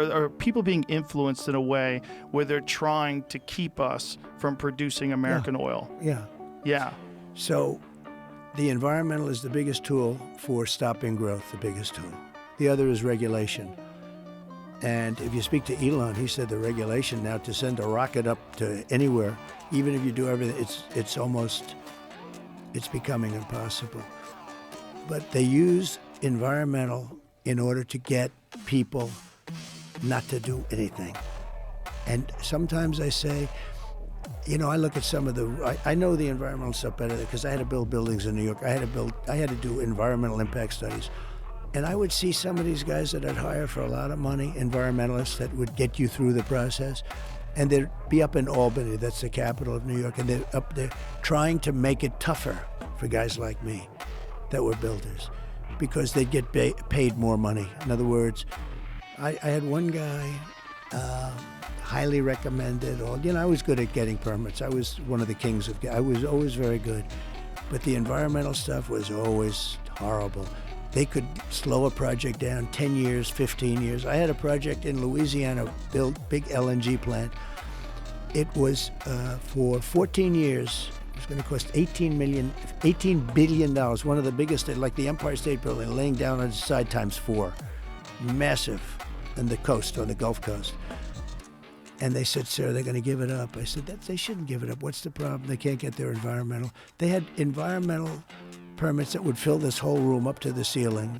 Are people being influenced in a way where they're trying to keep us from producing American oil? Yeah. Yeah. So the environmental is the biggest tool for stopping growth, the biggest tool. The other is regulation. And if you speak to Elon, he said the regulation now to send a rocket up to anywhere, even if you do everything, it's becoming impossible. But they use environmental in order to get people not to do anything. And sometimes I say, I look at some of I know the environmental stuff better because I had to build buildings in New York. I had to do environmental impact studies. And I would see some of these guys that I'd hire for a lot of money, environmentalists that would get you through the process. And they'd be up in Albany, that's the capital of New York, and they're up there trying to make it tougher for guys like me that were builders because they'd get paid more money. In other words, I had one guy, highly recommended, I was good at getting permits. I was one of the kings I was always very good. But the environmental stuff was always horrible. They could slow a project down 10 years, 15 years. I had a project in Louisiana, built big LNG plant. It was for 14 years. It was going to cost $18 billion, one of the biggest, like the Empire State Building, laying down on its side times 4. Massive on the coast, on the Gulf Coast. And they said, sir, they're going to give it up. I said, they shouldn't give it up. What's the problem? They can't get their environmental. They had environmental permits that would fill this whole room up to the ceiling.